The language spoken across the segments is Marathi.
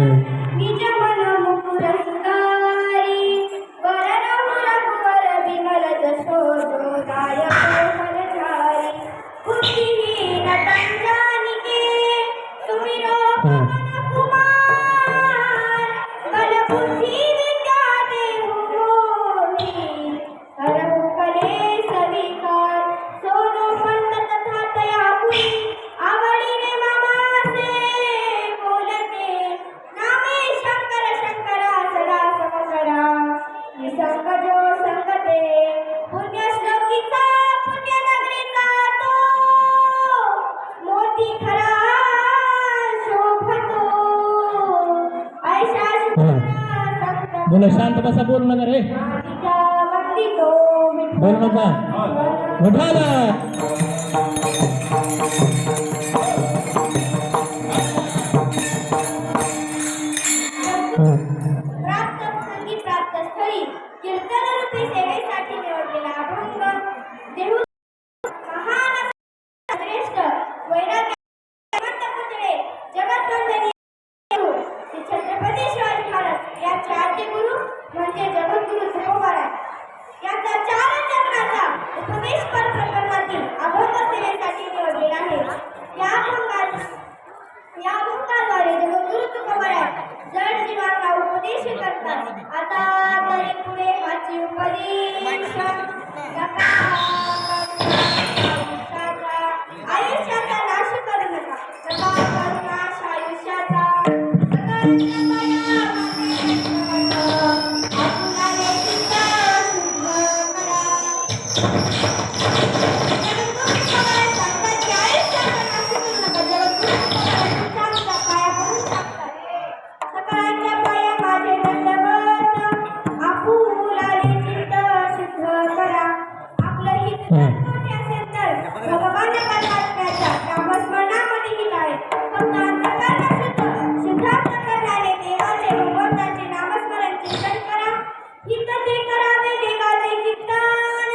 निज मन मुकुर सुधारी वरण रघुवर विमल जसो दायक फलचारी बुद्धिहीन तंजानिके सुमिरो पवन कुमार बल बुद्धि विद्या देहु मोहि हरहु कलेश विकार सोनो पंत तथा तया पुरी आवडीने मामासे बोलते नामे शंकर शंकरा सदा समकरा निसंग जो संगते पुण्य श्लोकीचा पुण्य नगरीचा तो मोती खरा शोभतो ऐसा शुभा बोला शांत बसा बोल नका रे वंदितो बोल नका उठाला प्राप्त संगीत प्राप्त स्थळी कीर्तन रूपी सेवेसाठी निवडलेला अभंग देहू महान श्रेष्ठ वैराग्यवंत पुतळे जगतवंदनीय देहू श्री छत्रपती शिवाजी महाराज यांचे आद्य गुरु म्हणजे जगद्गुरु तुकोबाराय यांचा 4 चरणाचा उपदेश पर प्रकरणातील अभंग सेवेसाठी निवडलेला आहे. या अभंगाद्वारे जगद्गुरु तुकोबाराय जड जीवांना उपदेश करतात. आता तरी पुढे हाची उपदेश आयुष्याचा नाश करू नका सदा करू नाश आयुष्याचा आपुलाने चित्त शुद्ध करा. सांगतात की आयुष्याचा नाश करू नका. जगद्गुरु तुकोबारायांचा पाया पडून सांगतात सकाळच्या पाया माझे दंडवत आपुलाने चित्त शुद्ध करा. आपलं हित जर मोठे असेल तर भगवान परमात्म्याच्या नामस्मरणामध्ये हित आहे. फक्त अंतःकरण शुद्धांत करणारे देवाचे भगवंताचे नामस्मरण चिंतन करा. हित ते करावे देवाचे चिंतन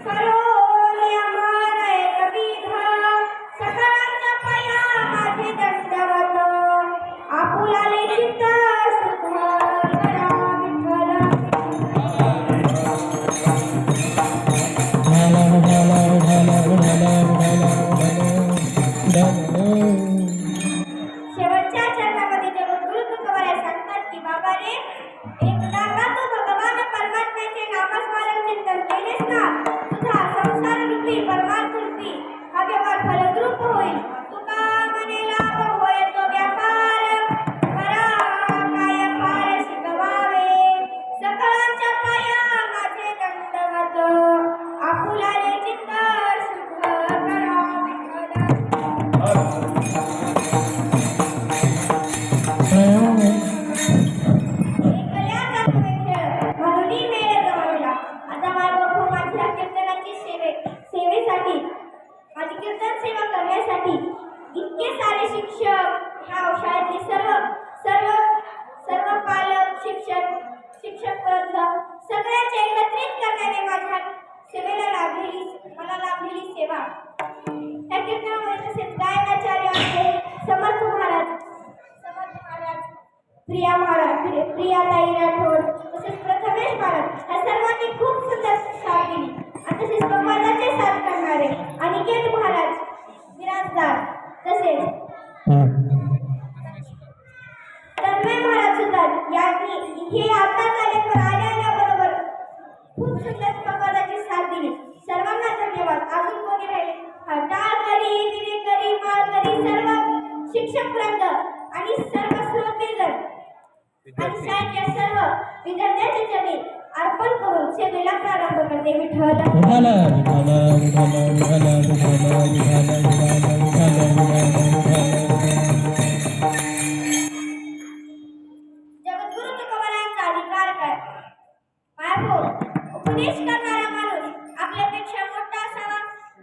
करोने अमर एकविध. सकाळच्या पाया माझे दंडवत आपुलाने चित्त शुद्ध करा. विठ्ठल शेवटच्या चरणामध्ये जगद्गुरु तुकोबाराय सांगतात की बाबा रे एकदा का तू भगवान परमात्म्याचे नामस्मरण चिंतन केलेस ना तुझा संसार रूपी परमार्थ रूपी हा व्यवहार फलद्रूप होईल. तुका म्हणे लाभ होय तो व्यापार करा काय फार शिकवावे. सकळांच्या पाया माझे दंडवत आपुलाने चित्त शुद्ध करा. म्हणून मेळ जमवला. आता बाळबापू माझ्या कीर्तनाची सेवेसाठी माझी कीर्तन सेवा करण्यासाठी इतके सारे शिक्षक ह्या शाळेतले सर्व पालक शिक्षक वर्ग सगळ्यांचे एकत्रित करण्याने माझ्या सेवेला मला लाभलेली सेवा. त्या कीर्तनामध्ये तसेच गायनाचार्य आमचे समर्थ महाराज प्रियाताई राठोड तसेच प्रथमेश महाराज या सर्वांनी खूप सुंदर साथ दिली. आणि तसेच संवादाचे साथ करणारे अनिकेत महाराज विराजदार तसेच तन्मय महाराज सुद्धा यांनी हे आताच आले पण आल्याबरोबर खूप सुंदर संवादाची साथ दिली. सर्वांना धन्यवाद. अजून कोणी राहिले टाळकरी विनेकरी माळकरी सर्व शिक्षक वृंद आणि सर्व श्रोतेजन आणि शाळेच्या सर्व विद्यार्थ्यांच्या चरणी अर्पण करून सेवेला प्रारंभ करते. विठ्ठल जगद्गुरु तुकोबारायांचा अधिकार काय? मायभो उपदेश करणारा माणूस आपल्यापेक्षा मोठा असावा,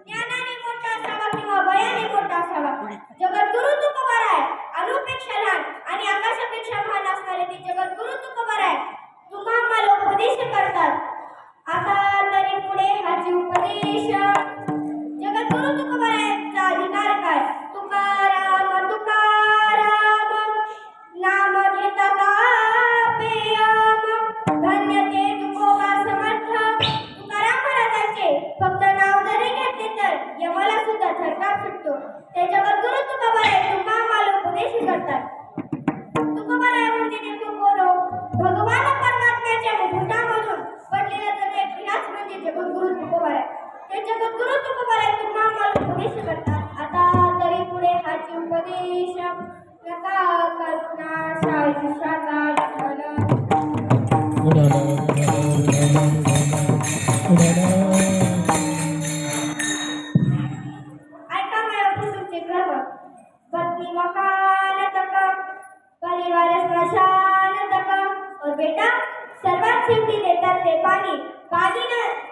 ज्ञानाने मोठा असावा किंवा वयाने मोठा असावा. जगद्गुरु तुकोबाराय अणुपेक्षा लहान आणि आकाशापेक्षा महान असणारे ते जगद्गुरु तुकोबाराय तुम्हा मला उपदेश करतात. आता तरी पुढे हाची उपदेश जगद्गुरु तुकोबारायांचा अधिकार काय? तुकाराम तुकाराम नाम बेटा, सर्वात शेवटी देतात ते पाणी.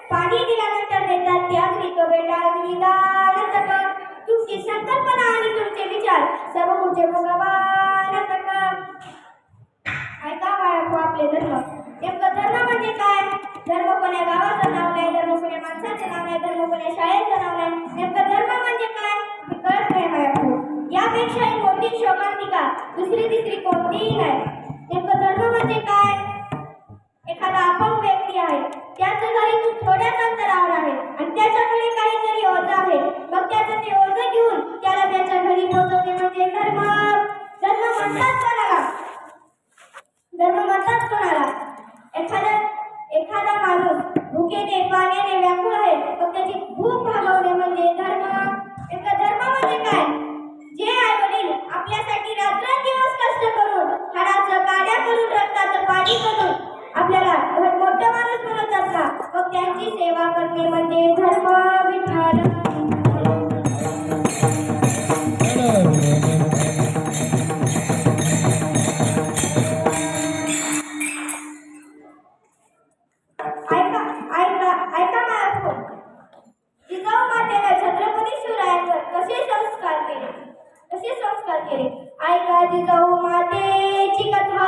पाणी दिल्यानंतर देतात ते अग्नी. तो बेटा अग्निदान कर. तुमची संकल्पना आणि तुमचे विचार सर्व पूज्य भगवान कर. ऐका बाळा आपले धर्म. नेमकं धर्म म्हणजे काय? धर्म कोण्या गावाचं नाव नाही, धर्म कोण्या माणसाचं नाव नाही, धर्म कोण्या शाळेचं नाव नाही. नेमकं धर्म म्हणजे काय हे कळत नाही बाळा. यापेक्षाही मोठी शोकांतिका दुसरी तिसरी कोणतीही नाही. नेमकं धर्म म्हणजे काय? एखादा अपंग व्यक्ती आहे, त्याचं घर इथून थोड्याच अंतरावर आहे आणि त्याच्याकडे काहीतरी ओझं आहे. मग त्याचं ते ओझं घेऊन त्याला त्याच्या घरी पोहोचवणे म्हणजे धर्म. धर्म म्हणतात कोणाला? धर्म म्हणतात कोणाला? एखादा माणूस भुकेने पाण्याने व्याकुळ आहे, मग त्याची भूक भागवणे म्हणजे धर्म. नेमका धर्म म्हणजे काय? जे आई वडील आपल्यासाठी रात्रंदिवस कष्ट करून, हाडाचं काड्या करून, रक्ताचं पाणी करून आपल्याला मोठं माणूस बनवतात का, मग त्यांची सेवा करणे म्हणजे धर्म. विठ्ठल. ऐका बाळांनो, जिजाऊ मातेला छत्रपती शिवरायांवर कसे संस्कार केले. ऐका जिजाऊ मातेची कथा.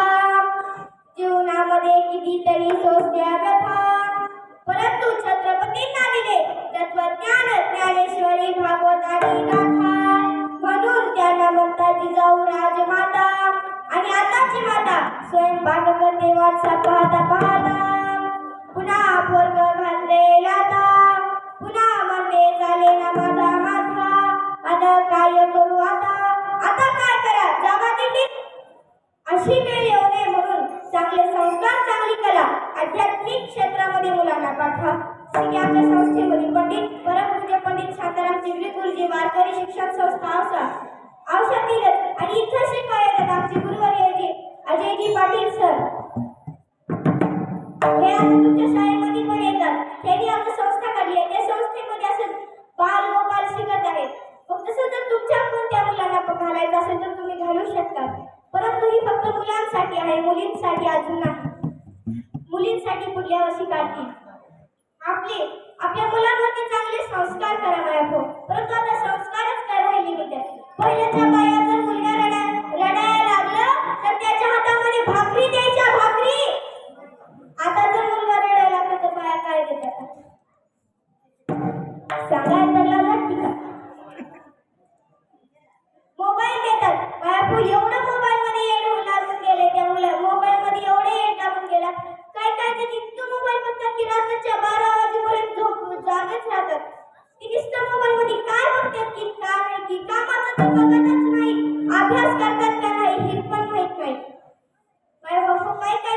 जीवनामध्ये कितीतरी सोसल्या व्यथा, परंतु छत्रपतींना दिले तत्वज्ञान, ज्ञानेश्वरी, भागवत आणि गाथा. म्हणून त्यांना म्हणतात जिजाऊ राजमाता. आणि आताची माता स्वयंपाक करते वाटसा पाहता पाहता. पुन्हा पोरग घालते लाथा, पुन्हा म्हणते चाले ना माझा माथा. आता काय करू आता काय करा जागा दिंडीत. अशी वेळ येऊ नये म्हणून चांगले संस्कार, चांगली कला आध्यात्मिक क्षेत्रामध्ये मुलांना पाठवा. की आपल्या संस्थेमध्ये पंडित परमपूज्य पंडित शांताराम चिंगरी गुरुजी वारकरी शिक्षण संस्था औषधील आणि इथं शिकवायला आमचे गुरुवर्य अजयजी पाटील सर हे आता तुमच्या शाळेमध्ये पण येतात. त्यांनी आमची संस्था काढली आहे. त्या संस्थेमध्ये असं बाल गोपाल शिकत आहेत. मग तसं जर तुमच्या कोणत्या मुलांना पण घालायचं असेल तर तुम्ही घालू शकता. परंतु ही फक्त मुलांसाठी आहे, मुलींसाठी अजून नाही. मुलींसाठी पुढल्या वर्षी काढतील. आपल्या मुलांवरती चांगले संस्कार करा बाळांनो. परंतु आता संस्कारच काय राहिले नाही. पहिल्याच्या बाया जर मुलगा रडायला लागलं तर त्याच्या हातामध्ये भाकरी द्यायच्या, भाकरी. आता जर मुलगा रडायला लागला तर बाया काय देतात सांगायला तर लागत का? मोबाईल देतात बाळांनो. एवढं मोबाईल मध्ये येड लागून गेले त्या मुलं. मोबाईल मध्ये एवढे येड लागून गेला. काय तर इतकं मोबाईल बघतात की रात्रीच्या 12 वाजेपर्यंत जागच राहतात. ती नुसतं मोबाईल मध्ये काय बघतात की काय नाही, की कामाचं तर बघतच नाही, अभ्यास करतात का नाही हे पण माहित नाही. काय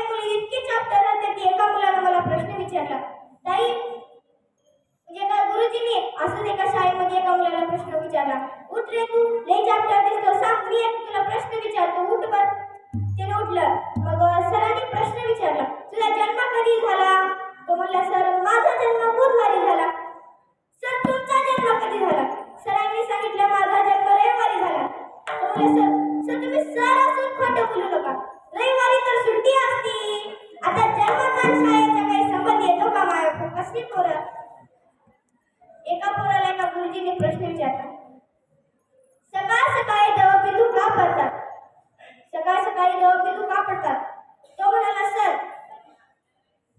मुली इतकी चॅप्टर राहते की एका मुलानं मला प्रश्न विचारला, ताई म्हणजे का गुरुजींनी असं एका शाळेमध्ये एका मुलाला प्रश्न विचारला, उठ रे तू लय चॅप्टर दिसतो, सांग मी एक तुला प्रश्न विचारतो, उठ बर. त्याने उठलं. मग सरांनी प्रश्न विचारला, तुझा जन्म कधी झाला? तो म्हणला, सर माझा जन्म बुधवारी झाला. सर तुमचा जन्म कधी झाला? सरांनी सांगितलं माझा जन्म रविवारी झाला. तो म्हणला, सर तुम्ही सर असून खोटं बोलू नका, रविवारी तर सुट्टी असती. आता जन्माचा शाळेचा काही संबंध येतो का माया? कसली पोरं. एका पोराला एका गुरुजीने प्रश्न विचारला, सकाळ सकाळी दवबिंदू का पडतात? सकाळ सकाळी दवबिंदू का पडतात? तो म्हणाला, सर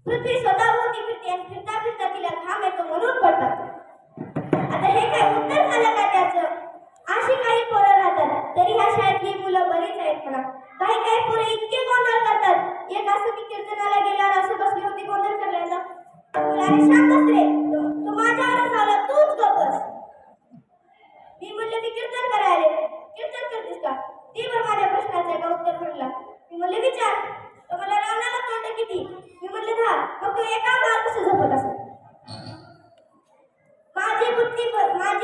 पृथ्वी स्वतःभोवती फिरते आणि फिरता फिरता तिला घाम येतो म्हणून पडतात. आता हे काय उत्तर झालं का त्याचं? अशी काही पोरं राहतात. तरी ह्या शाळेतली मुलं बरीच आहेत म्हणा. काही पोरं इतके गोंधळ करतात. एक असं मी कीर्तनाला गेल्यावर असं बसली होती गोंधळ करायला. अरे शांतच रे, तू माझ्यावरच आला, तूच गप्पस. मी म्हणलं मी कीर्तन करायला. कीर्तन करतेस का? ती बरं माझ्या प्रश्नाचं का उत्तर म्हणला. मी म्हणले विचार. तो मला रावणाला तोंड किती? मी म्हणले 10. मग तो एका मार कसं झोपत असत? माझी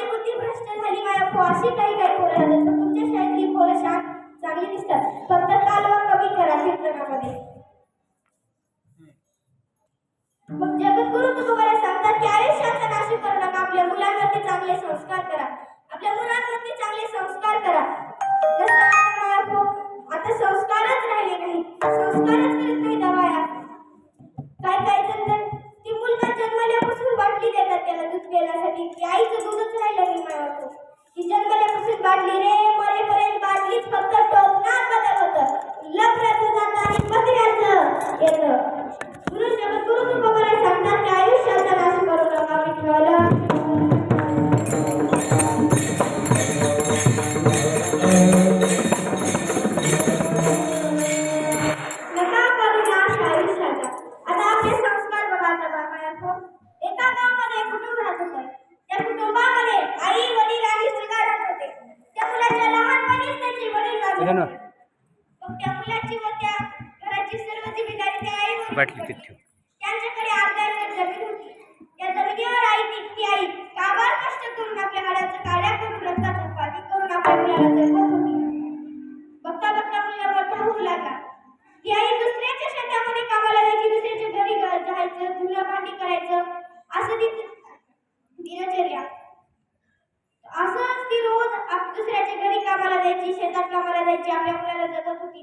बुद्धी भ्रष्ट झाली माझ्या. अशी काही पोरं राहतात. पण तुमच्या शाळेतली पोरं शांत चांगली दिसतात. फक्त कालवा कमी करा कीर्तनामध्ये. मग जगद्गुरु तुकोबाराय सांगतात की आयुष्याचा नाशिक करू नका. आपल्या मुलांवरती चांगले संस्कार करा. आपल्या मुलांवरती चांगले संस्कार करा. आता संस्कारच राहिले नाही. संस्कारच करीत नाही दवा बाटली रे, मरेपर्यंत बाटलीच, फक्त टोपणात बदल होतं. लग्नाचं जातं आणि पत्र्याचं येतं. गुरु जगद्गुरु तुकोबाराय सांगतात की आयुष्याचा नाश करू नका विठ्ठल. नका करू नाश आयुष्याचा. आता आपले संस्कार बघा आता बाळांनो. एका गावामध्ये एक कुटुंब राहत होतं. त्या कुटुंबामध्ये आई, वडील आणि मुलगा राहत होते. त्या मुलाच्या लहानपणीच त्याचे वडील वारले होते. मग त्या मुलाची व त्या घराची सर्व जिम्मेदारी त्या आईवर होती. त्यांच्याकडे अर्धा एकर जमीन होती. त्या जमिनीवर ती आई काबाड कष्ट करून आपल्या हाडाचं काड्या करून रक्ताचं पाणी करून आपल्या मुलाला जगवत होती. बघता बघता मुलगा मोठा होऊ लागला. ती आई दुसऱ्याच्या शेतामध्ये कामाला जायची, दुसऱ्याच्या घरी जायचं, धुणं भांडी करायचं, असं तिचं दिनचर्या. असंच ती रोज दुसऱ्याच्या घरी कामाला जायची, शेतात कामाला जायची, आपल्या मुलाला जगत होती.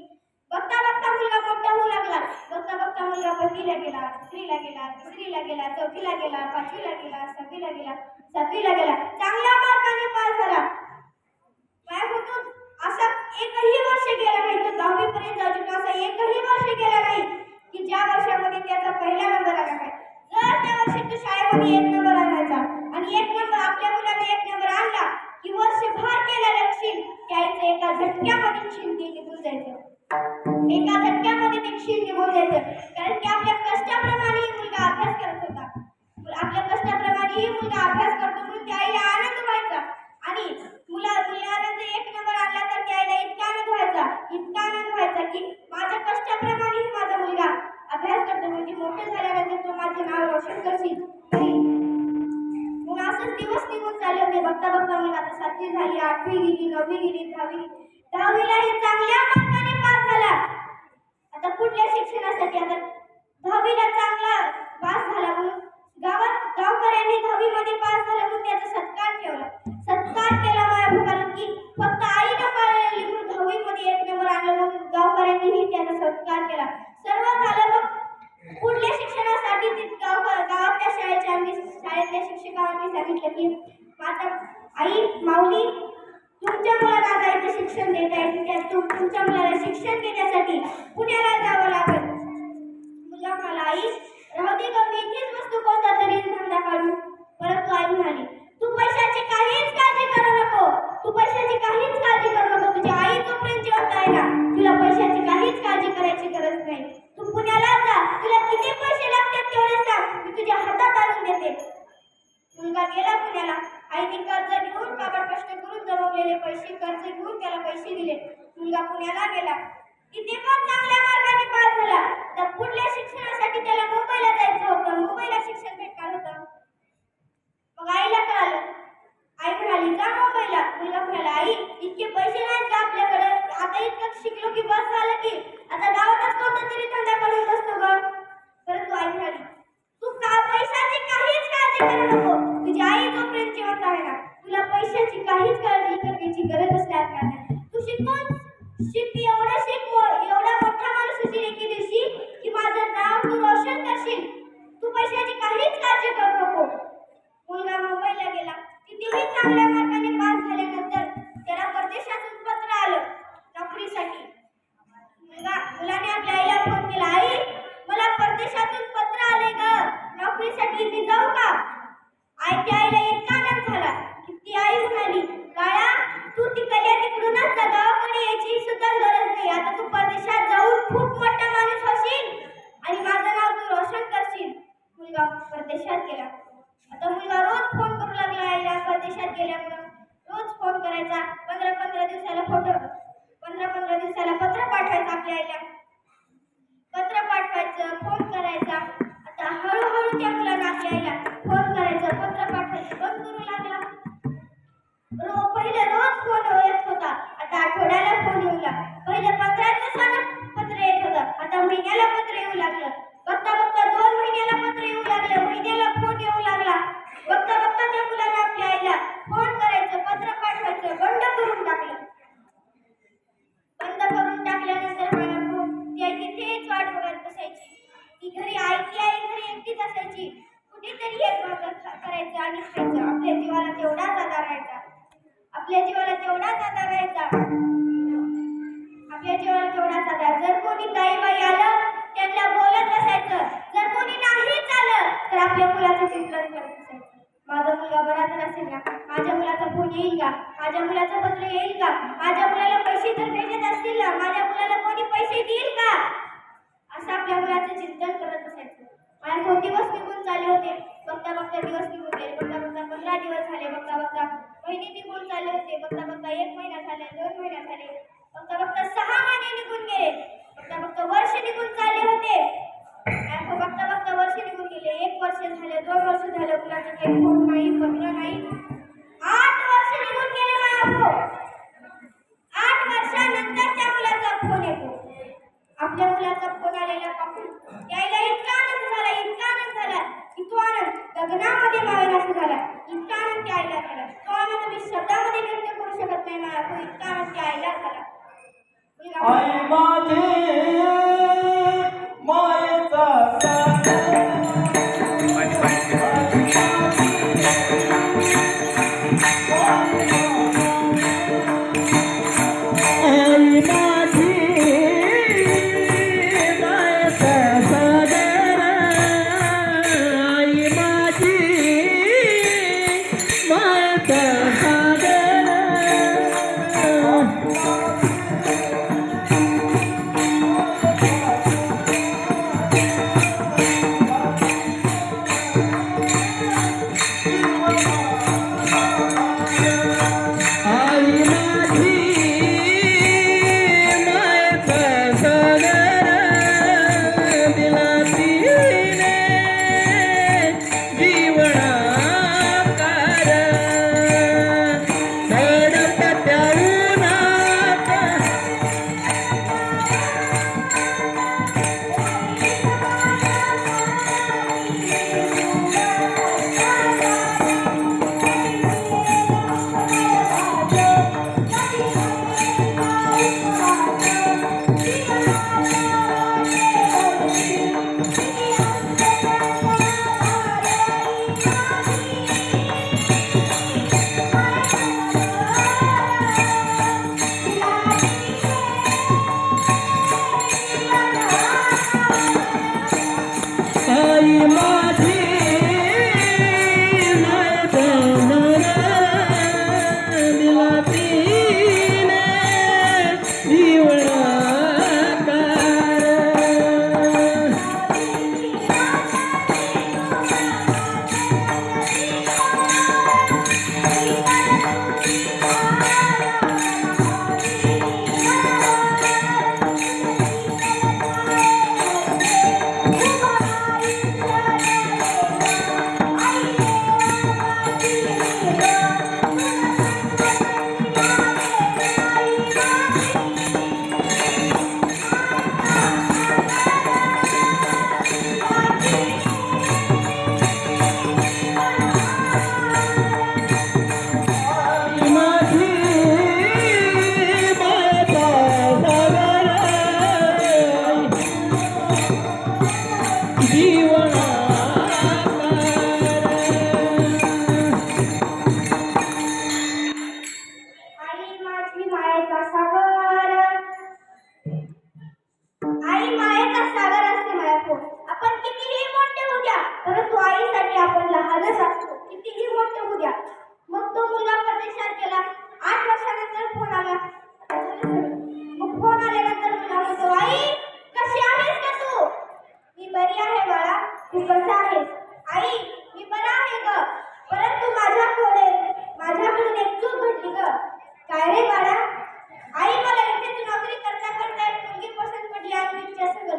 बघता बघता मुलगा मोठा होऊ लागला. बघता बघता मुलगा पहिलीला गेला, दुसरीला गेला, तिसरीला गेला, चौथीला गेला, पाचवीला गेला, सहावीला गेला, सातवीला गेला. चांगल्या मार्काने पास झाला. माझ्याकडून असा एकही वर्ष गेला नाही, तो 10वी पर्यंत जाऊ शकतो, असा एकही वर्ष गेला नाही की ज्या वर्षामध्ये त्याचा पहिला नंबर आला नाही. जर त्या वर्षी तो शाळेमध्ये 1 नंबर आणायचा आणि 1 नंबर आपल्या मुलाने 1 नंबर आणला की वर्षभर केलेलं लक्षील त्याचं एका झटक्यामध्ये शिंदे निघून जायचं. एका झटक्यामध्ये ते क्षीण निघून जायचं. कारण की आपल्या कष्टाप्रमाणे मुलगा अभ्यास करत होता. आपल्या कष्टाप्रमाणे मुलगा अभ्यास करतो म्हणून त्या आईला आनंद व्हायचा. आणि मुलाने जर 1 नंबर आणला तर त्या आईला इतका आनंद व्हायचा की माझ्या कष्टाप्रमाणे माझा मुलगा अभ्यास करतो, म्हणजे मोठं झाल्यानंतर तो माझे नाव रोशन करशील. मग असंच दिवस निघून चालले होते. बघता बघता मुलगा आता 7वी झाली, 8वी गेली, 9वी गेली, 10वीलाही चांगल्या मार्काने पास झाला. आता पुढल्या शिक्षणासाठी आता 10वीला चांगला पास झाला म्हणून गावकऱ्यांनी 10वी मध्ये पास झाला म्हणून त्याचा सत्कार केला माझ्या कारण की फक्त आईनं पाळलेली म्हणून 10वी मध्ये 1 नंबर आणला म्हणून गावकऱ्यांनीही त्याचा सत्कार केला. सर्व झालं. मग पुढल्या शिक्षणासाठी गावातल्या शाळेतल्या शिक्षकांनी सांगितलं की आता आई माऊली तुमच्या मुलाला आता इथे शिक्षण देता येते, तुमच्या मुलाला शिक्षण देण्यासाठी पुण्याला जावं लागेल. मुलगा म्हणाला आई राहू दे ग, मी इथेच बसतो, कोणता तरी धंदा काढून. परंतु आई म्हणाली तू पैशाची काहीच काळजी करू नको, तुझी आई तोपर्यंत जिवंत आहे ना, तुला पैशाची काहीच काळजी करायची गरज नाही. तू पुण्याला जा, तुला किती पैसे लागतात तेवढे सांग, मी तुझ्या हातात आणून देते. मुलगा गेला पुण्याला. आईने कर्ज घेऊन काबाड कष्ट करून जमवलेले पैसे कर्ज घेऊन त्याला पैसे दिले. मुलगा पुण्याला गेला. तिथे पण चांगल्या मार्गाने पास झाला. तर पुढल्या शिक्षणासाठी त्याला मुंबईला जायचं होतं. मुंबईला शिक्षण भेटणार होतं. मग आईला कळालं. आई म्हणाली जा मुंबईला. मुलगा म्हणाला आई इतके पैसे नाहीत का आपल्याकडे, आता इतकं शिकलो की बस झालं की आता गावातच कोणता तरी धंदा करून बसतो ग. परंतु आई म्हणाली तू पैशाची काहीच काळजी करू नको, तुझी आई जोपर्यंत जिवंत आहे ना, तुला पैशाची काहीच काळजी करण्याची गरज असणार नाही. तू शिक एवढा मोठा माणूस होशील एके दिवशी की माझं नाव तू रोशन करशील. तू पैशाची काहीच काळजी करू नको. मुलगा मुंबईला गेला. तिथेही चांगल्या मार्काने पास झाल्यानंतर त्याला परदेशातून पत्र आलं नोकरीसाठी. मुलाने आपल्या आईला फोन केला आई मला परदेशातून पत्र आले ग, नोकरीसाठी मी जाऊ का. आईच्या आईला इतका आनंद झाला की ती आई म्हणाली बाळा तू तिकडूनच गावाकडे यायची सुद्धा गरज नाही. आता तू परदेशात जाऊन खूप मोठा माणूस होशील आणि माझं नाव तू रोशन करशील. मुलगा परदेशात गेला. आता मुलगा रोज फोन करू लागला आईला. परदेशात गेल्यामुळे रोज फोन करायचा. 15-15 दिवसाला पत्र पाठवायचं आपल्या आईला. पत्र पाठवायचं, फोन करायचा. आता हळूहळू त्या मुलाला आपल्या आईला फोन करायचं, पत्र पाठवायचं बंद करू लागला. पहिले रोज फोन येत होता, आता आठवड्याला फोन येऊ लागला. पहिले 15 दिवसाला पत्र येत होतं, आता महिन्याला पत्र येऊ लागलं. बघता बघता 2 महिन्याला पत्र येऊ लागलं, महिन्याला फोन येऊ लागला. बघता बघता त्या मुलाला आपल्या आईला फोन करायचं, पत्र पाठवायचं बंद करून टाकलं. बंद करून टाकल्यानंतर ती आई तिथेच वाट बघत बसायची. ती आई घरी एकटीच असायची. कुठेतरी एक भाकर करायचं आणि खायचं. आपल्या जीवाला तेवढाच आधार राहायचा. साधा. जर कोणी ताईबाई आलं त्यांना बोलत बसायचं. जर कोणी नाहीच आलं तर आपल्या मुलाचं चिंतन करत बसायचं. माझा मुलगा बरा तर असेल ना, माझ्या मुलाचा फोन येईल का, माझ्या मुलाचं पत्र येईल का, माझ्या मुलाला पैसे तर भेटत असतील ना, माझ्या मुलाला कोणी पैसे देईल का, असं आपल्या मुलाचं चिंतन करत बसायचं. आणि खूप दिवस निघून चालले होते. बघता बघता दिवस निघून गेले. बघता बघता 15 दिवस झाले. बघता बघता महिने निघून चालले होते. बघता बघता 1 महिना झाले, 2 महिना झाले. बघता बघता 6 महिने निघून गेले. बघता बघता वर्ष निघून चालले होते. आणि बघता बघता वर्ष निघून गेले. 1 वर्ष झाले, 2 वर्ष झाले. मुलाचं काही फोन नाही, पत्र नाही. 8 वर्ष निघून गेले माझ्या. 8 वर्षानंतर त्या मुलाचा फोन येतो. आपल्या मुलाचा फोन आलेला पाहून यायला इतका आनंद झाला, इतका आनंद झाला की तो आनंद लग्नामध्ये मावेनासा झाला. इतका आनंद यायला झाला. तो आनंद मी शब्दामध्ये व्यक्त करू शकत नाही मला. तो इतका आनंद यायला झाला. आई माझी मायेचा सागर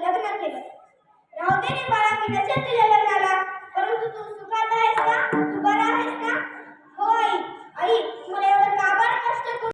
लग्न केलं. राहू दे रे बाळा, मी नसेल तुझ्या लग्नाला